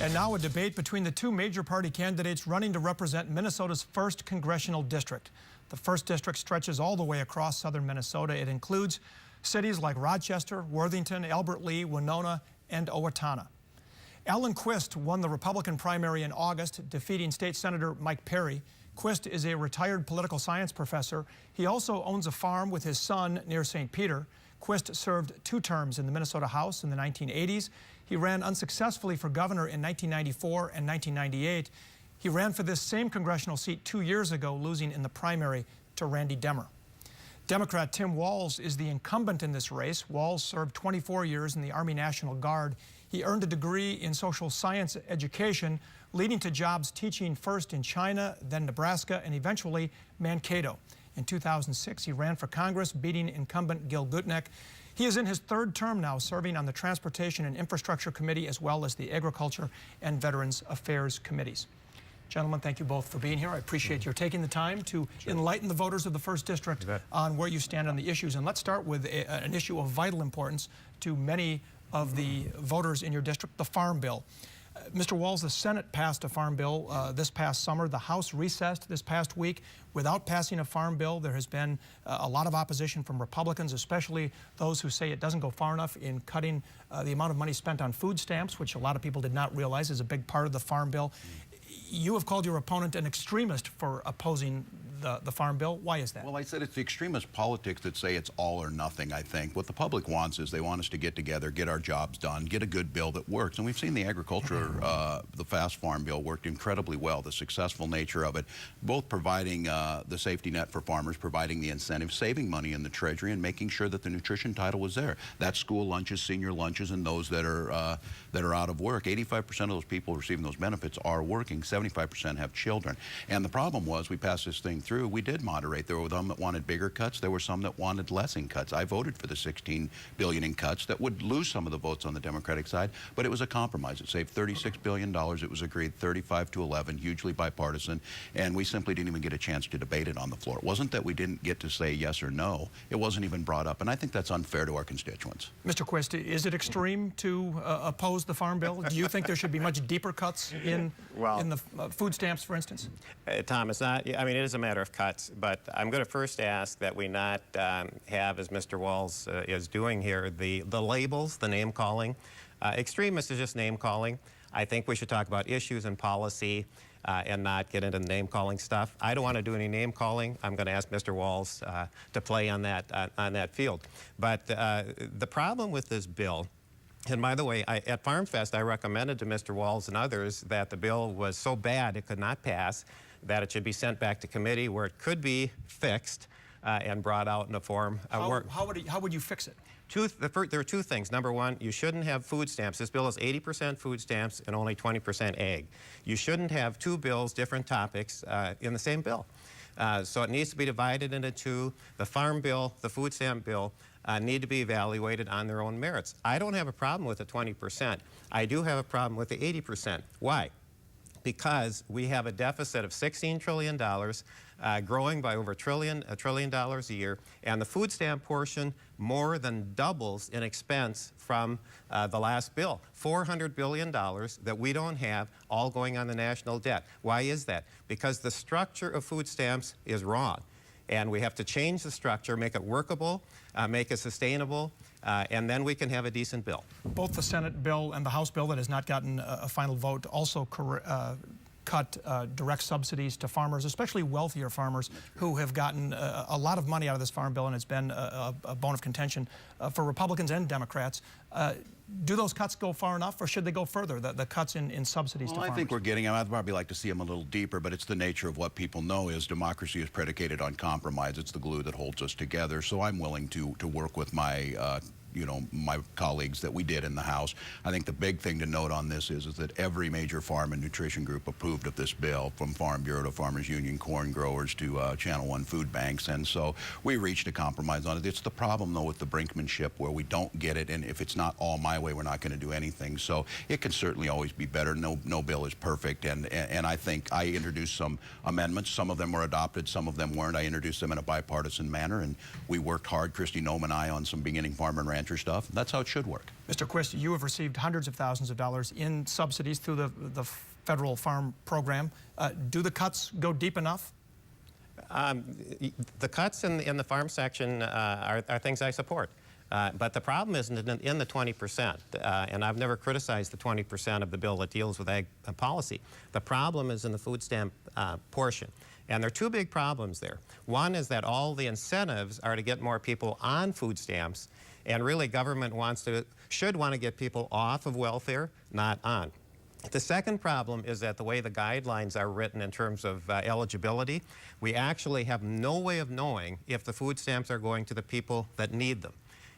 And now a debate between the two major party candidates running to represent Minnesota's 1st congressional district. The 1st district stretches all the way across southern Minnesota. It includes cities like Rochester, Worthington, Albert Lea, Winona, and Owatonna. Alan Quist won the Republican primary in August, defeating State Senator Mike Perry. Quist is a retired political science professor. He also owns a farm with his son near St. Peter. Quist served 2 terms in the Minnesota House in the 1980s. He ran unsuccessfully for governor in 1994 and 1998. He ran for this same congressional seat 2 years ago, losing in the primary to Randy Demmer. Democrat Tim Walz is the incumbent in this race. Walz served 24 years in the Army National Guard. He earned a degree in social science education, leading to jobs teaching first in China, then Nebraska, and eventually Mankato. In 2006, he ran for Congress, beating incumbent Gil Gutnick. He is in his 3rd term now, serving on the Transportation and Infrastructure Committee as well as the Agriculture and Veterans Affairs Committees. Gentlemen, thank you both for being here. I appreciate your taking the time to enlighten the voters of the 1st District on where you stand on the issues. And let's start with an issue of vital importance to many of the voters in your district, the Farm Bill. Mr. Walz, the Senate passed a Farm Bill this past summer. The House recessed this past week without passing a Farm Bill. There has been a lot of opposition from Republicans, especially those who say it doesn't go far enough in cutting the amount of money spent on food stamps, which a lot of people did not realize is a big part of the Farm Bill. You have called your opponent an extremist for opposing the Farm Bill. Why is that? Well, I said it's the extremist politics that say it's all or nothing, I think. What the public wants is they want us to get together, get our jobs done, get a good bill that works. And we've seen the agriculture, the FAST Farm Bill worked incredibly well, the successful nature of it, both providing the safety net for farmers, providing the incentives, saving money in the Treasury, and making sure that the nutrition title was there. That's school lunches, senior lunches, and those that are out of work. 85% of those people receiving those benefits are working. 75% have children. And the problem was we passed this thing through. We did moderate. There were some that wanted bigger cuts. There were some that wanted less in cuts. I voted for the $16 billion in cuts that would lose some of the votes on the Democratic side, but it was a compromise. It saved $36 billion. It was agreed 35-11, hugely bipartisan, and we simply didn't even get a chance to debate it on the floor. It wasn't that we didn't get to say yes or no. It wasn't even brought up, and I think that's unfair to our constituents. Mr. Quist, is it extreme to oppose the Farm Bill? Do you think there should be much deeper cuts in the food stamps, for instance? Tom, it's not, I mean, it is a matter of cuts, but I'm going to first ask that we not have, as Mr. Walz is doing here, the labels, the name calling. Extremist is just name calling. I think we should talk about issues and policy and not get into the name calling stuff. I don't want to do any name calling. I'm going to ask Mr. Walz to play on that field. But the problem with this bill, and by the way, at Farm Fest, I recommended to Mr. Walz and others that the bill was so bad it could not pass, that it should be sent back to committee where it could be fixed and brought out in a form. How would you fix it? There are 2 things. Number 1, you shouldn't have food stamps. This bill is 80% food stamps and only 20% ag. You shouldn't have 2 bills, different topics, in the same bill. So it needs to be divided into 2. The Farm Bill, the food stamp bill, need to be evaluated on their own merits. I don't have a problem with the 20%. I do have a problem with the 80%. Why? Because we have a deficit of $16 trillion, growing by over $1 trillion a year, and the food stamp portion more than doubles in expense from the last bill. $400 billion that we don't have, all going on the national debt. Why is that? Because the structure of food stamps is wrong. And we have to change the structure, make it workable, make it sustainable, and then we can have a decent bill. Both the Senate bill and the House bill that has not gotten a final vote also cut direct subsidies to farmers, especially wealthier farmers who have gotten a lot of money out of this Farm Bill, and it's been a bone of contention for Republicans and Democrats. Do those cuts go far enough, or should they go further, the cuts in subsidies to farmers? I think we're getting, I'd probably like to see them a little deeper, but it's the nature of what people know is democracy is predicated on compromise. It's the glue that holds us together. So I'm willing to work with my my colleagues that we did in the House. I think the big thing to note on this is that every major farm and nutrition group approved of this bill, from Farm Bureau to Farmers Union, corn growers to Channel One food banks, and so we reached a compromise on it. It's the problem, though, with the brinkmanship where we don't get it, and if it's not all my way, we're not going to do anything. So it can certainly always be better. No bill is perfect, and I think I introduced some amendments. Some of them were adopted, some of them weren't. I introduced them in a bipartisan manner, and we worked hard, Kristi Noem and I, on some beginning farm and ranch rancher stuff. That's how it should work. Mr. Quist, you have received hundreds of thousands of dollars in subsidies through the federal farm program. Do the cuts go deep enough? The cuts in the farm section are things I support. But the problem isn't in the 20%, and I've never criticized the 20% of the bill that deals with ag policy. The problem is in the food stamp portion. And there are two big problems there. One is that all the incentives are to get more people on food stamps, and really government should want to get people off of welfare, not on. The second problem is that the way the guidelines are written in terms of eligibility, we actually have no way of knowing if the food stamps are going to the people that need them.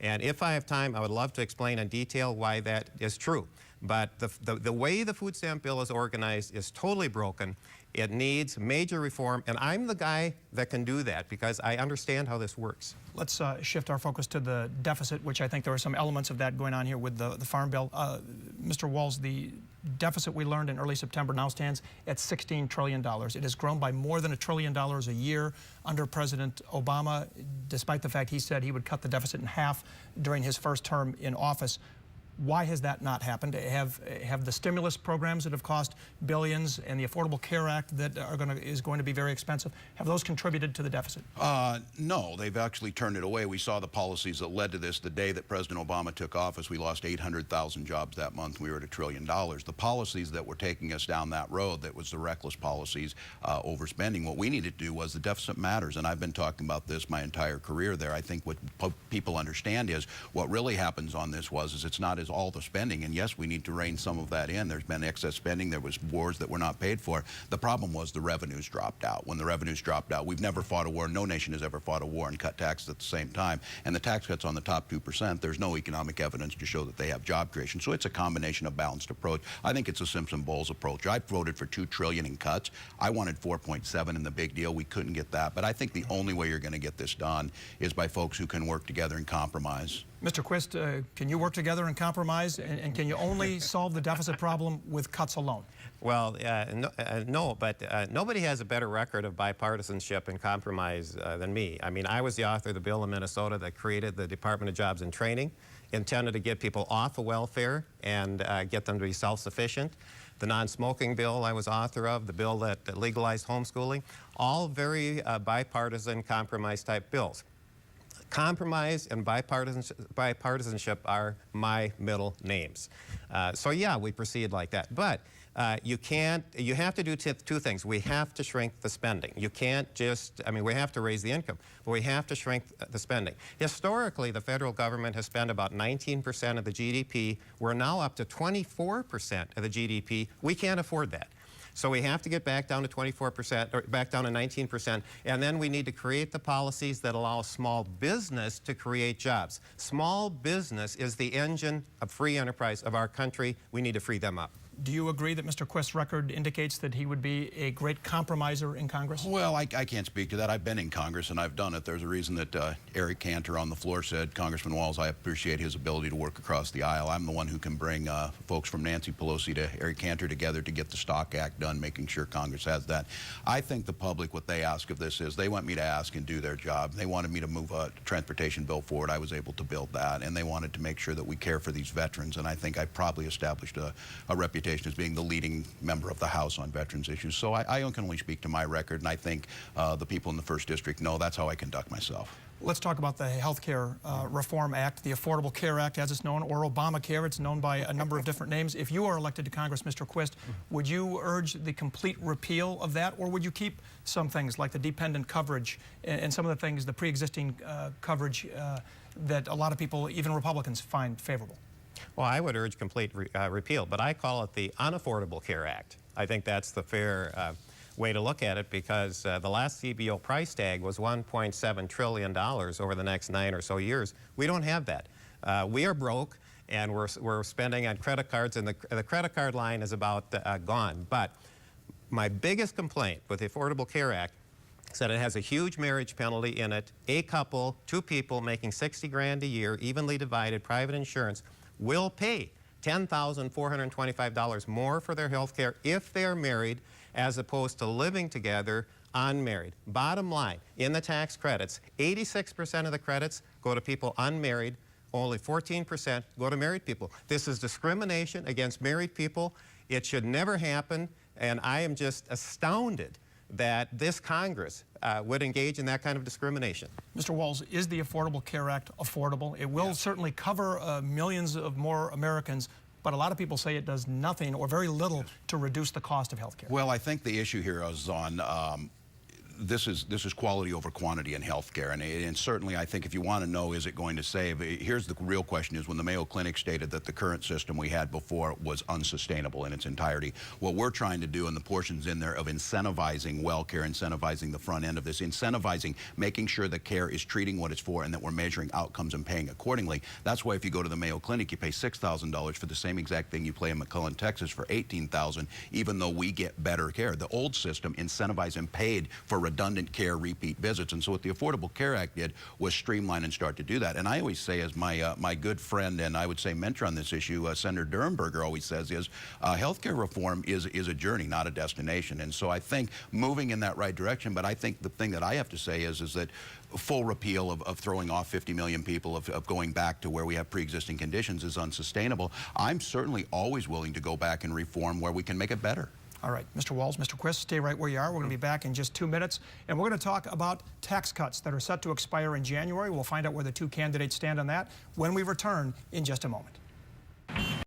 And if I have time, I would love to explain in detail why that is true. But the way the food stamp bill is organized is totally broken. It needs major reform, and I'm the guy that can do that because I understand how this works. Let's shift our focus to the deficit, which I think there are some elements of that going on here with the Farm Bill. Mr. Walz, the deficit we learned in early September now stands at $16 trillion. It has grown by more than $1 trillion a year under President Obama, despite the fact he said he would cut the deficit in half during his first term in office. Why has that not happened? Have the stimulus programs that have cost billions and the Affordable Care Act that is going to be very expensive, have those contributed to the deficit? No, they've actually turned it away. We saw the policies that led to this. The day that President Obama took office, we lost 800,000 jobs that month. We were at $1 trillion. The policies that were taking us down that road, that was the reckless policies, overspending. What we needed to do was the deficit matters, and I've been talking about this my entire career there. I think what people understand is what really happens on this is it's not as all the spending, and yes, we need to rein some of that in. There's been excess spending. There was wars that were not paid for. The problem was the revenues dropped out. When the revenues dropped out, we've never fought a war. No nation has ever fought a war and cut taxes at the same time. And the tax cuts on the top 2%, there's no economic evidence to show that they have job creation. So it's a combination of balanced approach. I think it's a Simpson-Bowles approach. I voted for $2 trillion in cuts. I wanted 4.7 in the big deal. We couldn't get that. But I think the only way you're going to get this done is by folks who can work together and compromise. Mr. Quist, can you work together and compromise, and can you only solve the deficit problem with cuts alone? Well, no, but nobody has a better record of bipartisanship and compromise than me. I mean, I was the author of the bill in Minnesota that created the Department of Jobs and Training, intended to get people off of welfare and get them to be self-sufficient. The non-smoking bill I was author of, the bill that legalized homeschooling, all very bipartisan compromise-type bills. Compromise and bipartisanship are my middle names. So yeah, we proceed like that. But you have to do two things. We have to shrink the spending. You can't just, I mean, we have to raise the income, but we have to shrink the spending. Historically, the federal government has spent about 19% of the GDP. We're now up to 24% of the GDP. We can't afford that. So we have to get back down to 24%, or back down to 19%, and then we need to create the policies that allow small business to create jobs. Small business is the engine of free enterprise of our country. We need to free them up. Do you agree that Mr. Quist's record indicates that he would be a great compromiser in Congress? Well, I can't speak to that. I've been in Congress and I've done it. There's a reason that Eric Cantor on the floor said, Congressman Walz, I appreciate his ability to work across the aisle. I'm the one who can bring folks from Nancy Pelosi to Eric Cantor together to get the Stock Act done, making sure Congress has that. I think the public, what they ask of this is, they want me to ask and do their job. They wanted me to move a transportation bill forward. I was able to build that, and they wanted to make sure that we care for these veterans, and I think I probably established a reputation as being the leading member of the House on veterans issues. So I can only speak to my record, and I think the people in the 1st District know that's how I conduct myself. Let's talk about the Health Care Reform Act, the Affordable Care Act as it's known, or Obamacare. It's known by a number of different names. If you are elected to Congress, Mr. Quist, would you urge the complete repeal of that, or would you keep some things like the dependent coverage and some of the things, the pre-existing coverage that a lot of people, even Republicans, find favorable? Well, I would urge complete repeal, but I call it the Unaffordable Care Act. I think that's the fair way to look at it, because the last CBO price tag was $1.7 trillion over the next 9 or so years. We don't have that. We are broke, and we're spending on credit cards, and the credit card line is about gone. But my biggest complaint with the Affordable Care Act is that it has a huge marriage penalty in it. A couple, 2 people making $60 grand a year, evenly divided, private insurance, will pay $10,425 more for their health care if they're married, as opposed to living together unmarried. Bottom line, in the tax credits, 86% of the credits go to people unmarried only 14% go to married people. This is discrimination against married people. It should never happen, and I am just astounded that this Congress would engage in that kind of discrimination. Mr. Walz, is the Affordable Care Act affordable? It will certainly cover millions of more Americans, but a lot of people say it does nothing or very little to reduce the cost of health care. Well, I think the issue here is on this is quality over quantity in healthcare, and certainly I think if you want to know is it going to save, here's the real question: is when the Mayo Clinic stated that the current system we had before was unsustainable in its entirety. What we're trying to do, and the portions in there of incentivizing well care, incentivizing the front end of this, incentivizing making sure that care is treating what it's for and that we're measuring outcomes and paying accordingly. That's why if you go to the Mayo Clinic, you pay $6,000 for the same exact thing you pay in McClellan, Texas for $18,000, even though we get better care. The old system incentivized and paid for redundant care, repeat visits. And so what the Affordable Care Act did was streamline and start to do that. And I always say, as my good friend and I would say mentor on this issue, Senator Durenberger always says, is healthcare reform is a journey, not a destination. And so I think moving in that right direction, but I think the thing that I have to say is that full repeal of throwing off 50 million people, of going back to where we have pre-existing conditions is unsustainable. I'm certainly always willing to go back and reform where we can make it better. All right, Mr. Walz, Mr. Quist, stay right where you are. We're going to be back in just 2 minutes, and we're going to talk about tax cuts that are set to expire in January. We'll find out where the two candidates stand on that when we return in just a moment.